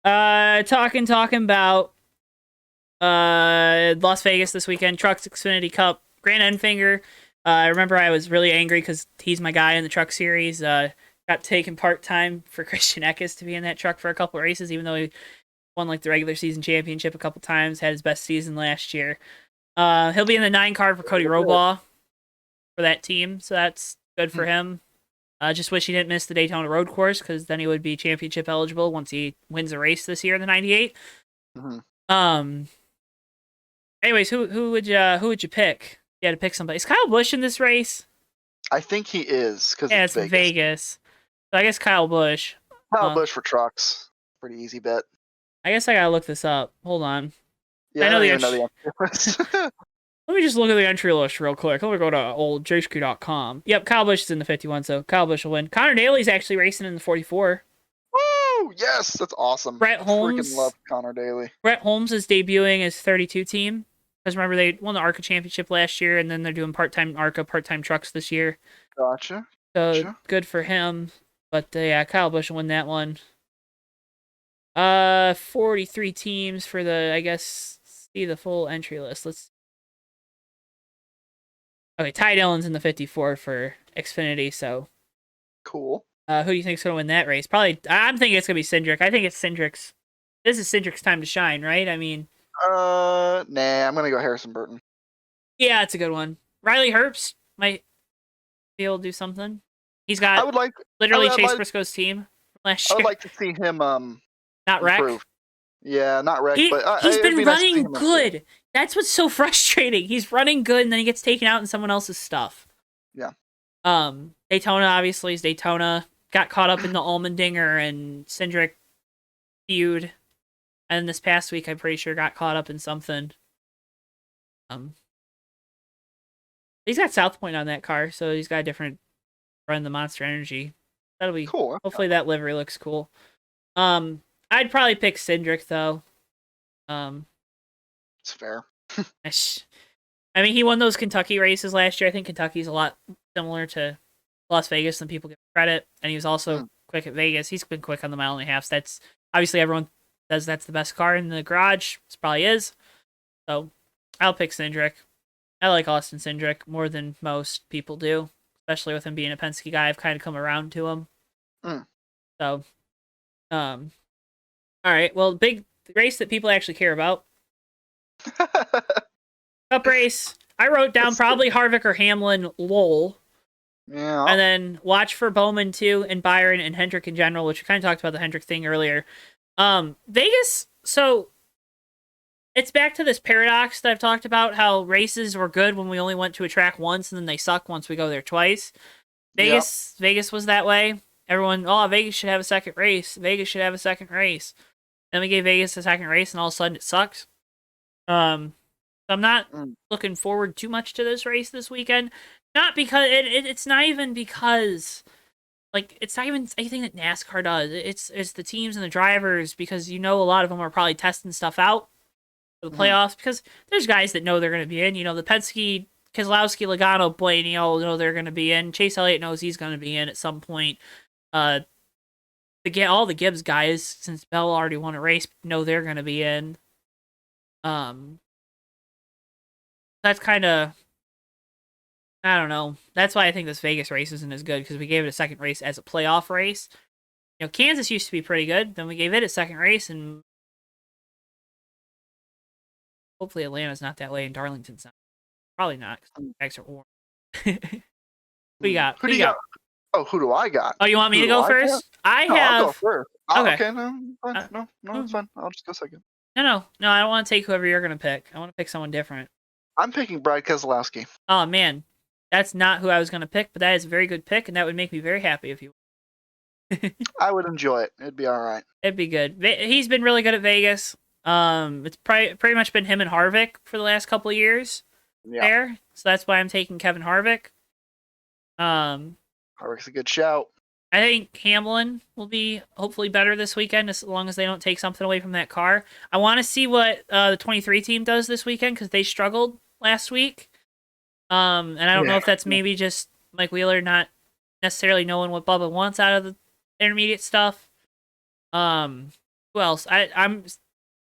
Talking about Las Vegas this weekend. Trucks Xfinity Cup. Grant Enfinger. I remember I was really angry because he's my guy in the truck series. Got taken part-time for Christian Eckes to be in that truck for a couple of races, even though he won like the regular season championship a couple times, had his best season last year. He'll be in the 9 car for Cody Robaugh for that team, so that's good for him. Just wish he didn't miss the Daytona Road Course because then he would be championship eligible once he wins a race this year in the 98. Mm-hmm. Um. Anyways, who would you pick? You had to pick somebody. Is Kyle Busch in this race? I think he is because Yeah, it's it's Vegas. Vegas. So I guess Kyle Busch. Kyle Busch for trucks. Pretty easy bet. I guess I gotta look this up. Hold on. Yeah, I I know don't the even know the answer. Let me just look at the entry list real quick. Let me go to old JSQ.com. Yep, Kyle Busch is in the 51, so Kyle Busch will win. Connor Daly's actually racing in the 44. Woo! Yes, that's awesome. Brett Freaking love Holmes. Connor Daly. Brett Holmes is debuting his 32 team. Because remember, they won the ARCA championship last year, and then they're doing part-time ARCA, part-time trucks this year. Gotcha. So good for him. But yeah, Kyle Busch will win that one. 43 teams for the, I guess, see the full entry list. Okay, Ty Dillon's in the 54 for Xfinity, so. Cool. Who do you think's gonna win that race? Probably, I'm thinking it's gonna be Cindric. I think it's Cindric's. This is Cindric's time to shine, right? I mean, nah, I'm gonna go Harrison Burton. yeah, it's a good one. Riley Herbst might be able to do something. He's got I would like literally I would Chase like, Briscoe's team from last I year. would like to see him Not wreck. improve. Yeah, not wreck, but He's it'd been be nice to see running him good. improve. That's what's so frustrating. He's running good, and then he gets taken out in someone else's stuff. Yeah. Daytona obviously is Daytona. Got caught up in the Allmendinger and Cindric feud, and this past week I'm pretty sure got caught up in something. He's got South Point on that car, so he's got a different run the Monster Energy. That'll be cool. Hopefully that livery looks cool. I'd probably pick Cindric though. It's fair. I mean, he won those Kentucky races last year. I think Kentucky's a lot similar to Las Vegas than people give credit, and he was also quick at Vegas. He's been quick on the mile and a half. That's obviously everyone says that's the best car in the garage. This probably is. So I'll pick Cindric. I like Austin Cindric more than most people do, especially with him being a Penske guy. I've kind of come around to him. So, all right. Well, big race that people actually care about. Cup race. I wrote down probably Harvick or Hamlin, lol. Yeah. And then watch for Bowman too, and Byron and Hendrick in general, which we kind of talked about the Hendrick thing earlier. Vegas, so it's back to this paradox that I've talked about, how races were good when we only went to a track once, and then they suck once we go there twice. Vegas was that way. Everyone, Vegas should have a second race. Vegas should have a second race. Then we gave Vegas a second race, and all of a sudden it sucks. So I'm not looking forward too much to this race this weekend. Not because it's not even because, like, it's not even anything that NASCAR does. It's the teams and the drivers, because a lot of them are probably testing stuff out for the playoffs, because there's guys that know they're going to be in. The Penske, Keselowski, Logano, Blaney all know they're going to be in. Chase Elliott knows he's going to be in at some point. All the Gibbs guys, since Bell already won a race, know they're going to be in. That's kind of, I don't know. That's why I think this Vegas race isn't as good, because we gave it a second race as a playoff race. Kansas used to be pretty good. Then we gave it a second race, and hopefully Atlanta's not that way, and Darlington's not. Probably not, because the bags are warm. Who you got? Who do you got? Oh, who do I got? Oh, you want me to go first? I'll go first. Okay. Okay, no, it's fine. I'll just go second. No, I don't want to take whoever you're going to pick. I want to pick someone different. I'm picking Brad Keselowski. Oh, man. That's not who I was going to pick, but that is a very good pick, and that would make me very happy if you. I would enjoy it. It'd be all right. It'd be good. He's been really good at Vegas. It's pretty much been him and Harvick for the last couple of years there, so that's why I'm taking Kevin Harvick. Harvick's a good shout. I think Hamlin will be hopefully better this weekend, as long as they don't take something away from that car. I want to see what the 23 team does this weekend, because they struggled last week. And I don't know if that's maybe just Mike Wheeler not necessarily knowing what Bubba wants out of the intermediate stuff. Who else? I'm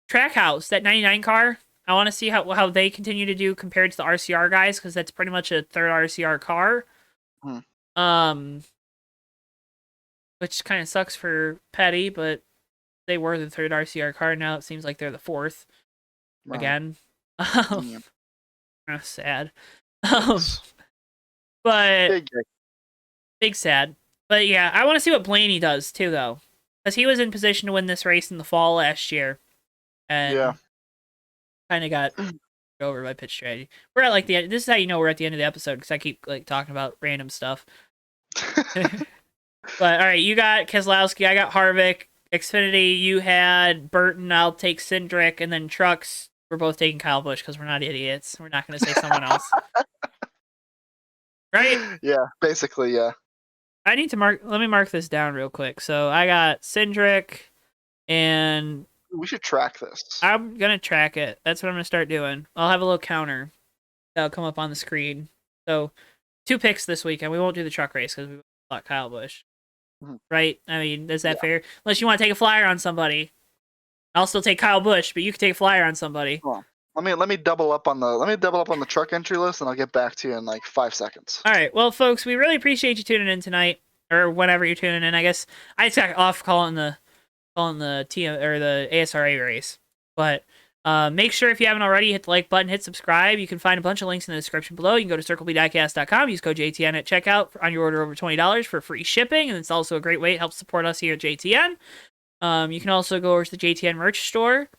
Trackhouse, that 99 car. I want to see how they continue to do compared to the RCR guys, because that's pretty much a third RCR car. Which kind of sucks for Petty, but they were the third RCR car. Now it seems like they're the fourth again. Sad. But big sad. But yeah, I want to see what Blaney does too, though, because he was in position to win this race in the fall last year, Yeah. and kind of got over by pitch strategy. We're at like the end. This is how you know we're at the end of the episode because I keep like talking about random stuff. But all right, you got Keselowski, I got Harvick, Xfinity. You had Burton. I'll take Cindric, and then trucks. We're both taking Kyle Busch because we're not idiots. We're not going to say someone else, right? Yeah, basically, yeah. I need to mark. Let me mark this down real quick. So I got Cindric, and We should track this. I'm gonna track it. That's what I'm gonna start doing. I'll have a little counter that'll come up on the screen. So 2 picks this weekend. We won't do the truck race because we bought Kyle Busch. Mhm. Right? I mean, is that fair? Unless you want to take a flyer on somebody. I'll still take Kyle Busch, but you can take a flyer on somebody. Hold on. Let me double up on the truck entry list, and I'll get back to you in like 5 seconds. All right. Well, folks, we really appreciate you tuning in tonight, or whenever you're tuning in. I guess I just got off calling the TM or the ASRA race, but make sure if you haven't already, hit the like button, hit subscribe. You can find a bunch of links in the description below. You can go to circlebdiecast.com, use code JTN at checkout on your order over $20 for free shipping, and it's also a great way to help support us here at JTN. You can also go over to the JTN merch store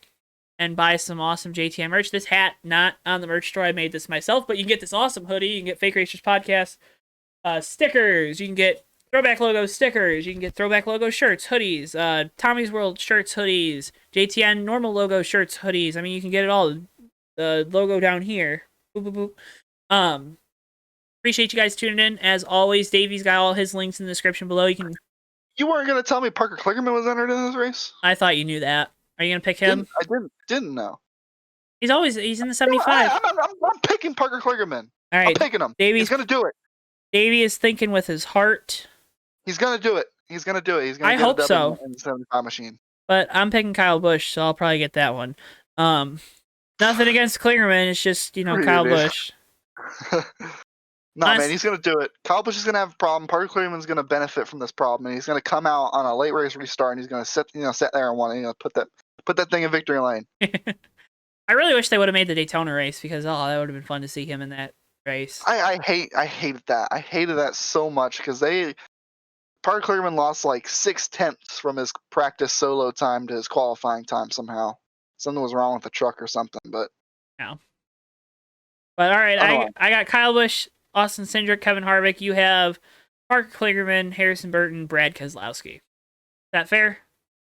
and buy some awesome JTN merch. This hat, not on the merch store. I made this myself, but you can get this awesome hoodie. You can get Fake Racers Podcast stickers. You can get Throwback Logo stickers. You can get Throwback Logo shirts, hoodies, Tommy's World shirts, hoodies, JTN normal logo shirts, hoodies. I mean, you can get it all. The logo down here. Boop, boop, boop. Appreciate you guys tuning in. As always, Davey's got all his links in the description below. You weren't gonna tell me Parker Kligerman was entered in this race? I thought you knew that. Are you gonna pick him? I didn't know. He's in the 75. I'm picking Parker Kligerman. All right, I'm picking him. He's gonna do it. Davey is thinking with his heart. He's gonna do it. He's gonna do it. He's gonna. I hope so. In the 75 machine. But I'm picking Kyle Busch, so I'll probably get that one. Nothing against Kligerman. It's just Kyle Busch. Man, he's gonna do it. Kyle Busch is gonna have a problem. Parker Kligerman's gonna benefit from this problem, and he's gonna come out on a late race restart, and he's gonna sit there and put that thing in victory lane. I really wish they would have made the Daytona race because that would have been fun to see him in that race. I hated that. I hated that so much because Parker Kligerman lost like 0.6 from his practice solo time to his qualifying time somehow. Something was wrong with the truck or something, but no. But all right, I got Kyle Busch, Austin Cindric, Kevin Harvick. You have Parker Kligerman, Harrison Burton, Brad Keselowski. Is that fair?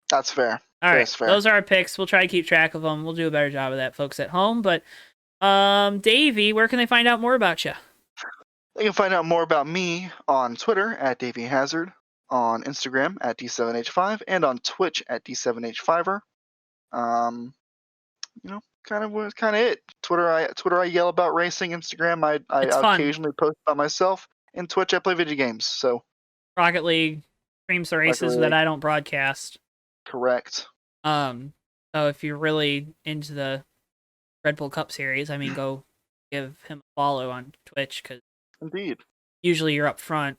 That's fair. All right, those are our picks. We'll try to keep track of them. We'll do a better job of that, folks at home. But Davey, where can they find out more about you? They can find out more about me on Twitter at Davey Hazard, on Instagram at D7H5, and on Twitch at D7H5er. Kind of it. Twitter I yell about racing. Instagram I occasionally post about myself. And Twitch I play video games. So Rocket League streams the races that I don't broadcast. Correct. So if you're really into the Red Bull Cup series, I mean, go give him a follow on Twitch because indeed, usually you're up front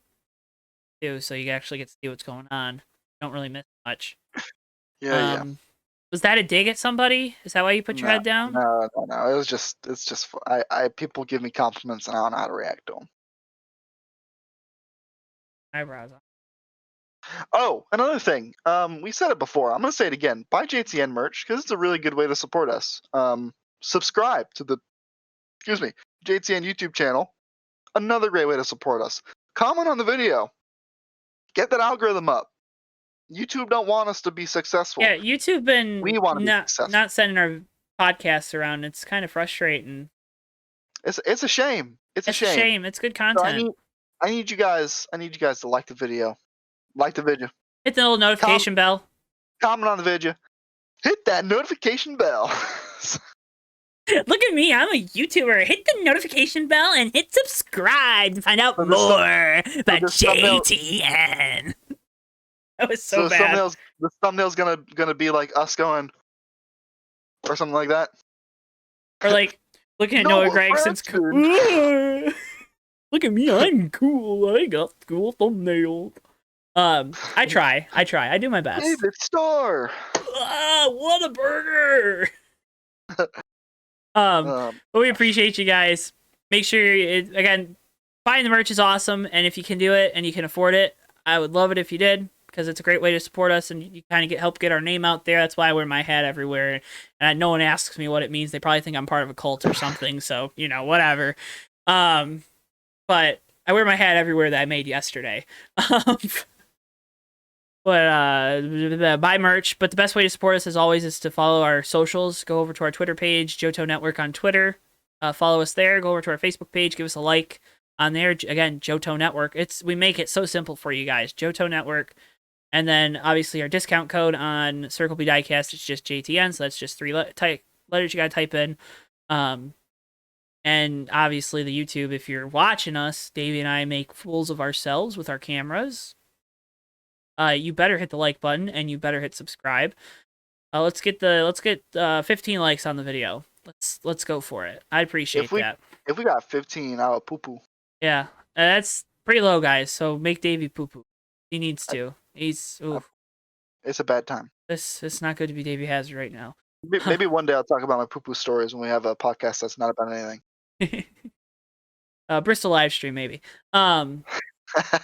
too, so you actually get to see what's going on. You don't really miss much. Yeah. Was that a dig at somebody? Is that why you put your head down? No. It's just I people give me compliments and I don't know how to react to them. Eyebrows. Oh, another thing. We said it before. I'm gonna say it again. Buy JTN merch because it's a really good way to support us. Subscribe to the JTN YouTube channel. Another great way to support us. Comment on the video. Get that algorithm up. YouTube don't want us to be successful. Yeah, YouTube not sending our podcasts around. It's kind of frustrating. It's a shame. It's a shame. It's good content. So I need you guys to like the video. Like the video. Hit the little notification bell. Comment on the video. Hit that notification bell. Look at me, I'm a YouTuber. Hit the notification bell and hit subscribe to find out more about JTN. That was so bad. The thumbnail's gonna be like us going, or something like that. Or like looking at Noah Gragson's cool. Look at me, I'm cool. I got cool thumbnail. I try. I do my best. David Star. What a burger. But we appreciate you guys. Make sure again, buying the merch is awesome, and if you can do it and you can afford it, I would love it if you did, because it's a great way to support us and you kind of help get our name out there. That's why I wear my hat everywhere, and no one asks me what it means. They probably think I'm part of a cult or something. So whatever. Um, but I wear my hat everywhere that I made yesterday. But buy merch. But the best way to support us, as always, is to follow our socials. Go over to our Twitter page, JoeTowNetwork on Twitter. Follow us there. Go over to our Facebook page. Give us a like on there. Again, JoeTowNetwork. We make it so simple for you guys. JoeTowNetwork. And then obviously our discount code on Circle B Diecast is just JTN. So that's just three letters you gotta type in. And obviously the YouTube. If you're watching us, Davey and I make fools of ourselves with our cameras. You better hit the like button and you better hit subscribe. Let's get 15 likes on the video. Let's go for it. I'd appreciate that. If we got 15, I would poo poo. Yeah, that's pretty low, guys. So make Davey poo poo. He needs to. It's a bad time. It's not good to be Davey Hazard right now. Maybe one day I'll talk about my poo poo stories when we have a podcast that's not about anything. Bristol live stream maybe. We're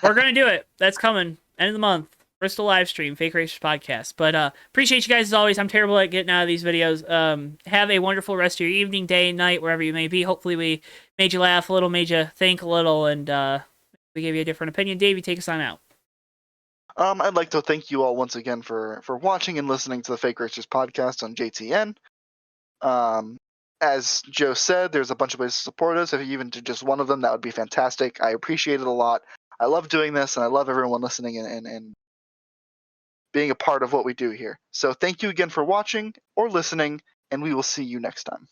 gonna do it. That's coming. End of the month. Bristol live stream, Fake Racers podcast. But appreciate you guys as always. I'm terrible at getting out of these videos. Have a wonderful rest of your evening, day, night, wherever you may be. Hopefully we made you laugh a little, made you think a little, and we gave you a different opinion. Davey, take us on out. I'd like to thank you all once again for watching and listening to the Fake Racers podcast on JTN. As Joe said, there's a bunch of ways to support us. If you even do just one of them, that would be fantastic. I appreciate it a lot. I love doing this, and I love everyone listening and being a part of what we do here. So thank you again for watching or listening, and we will see you next time.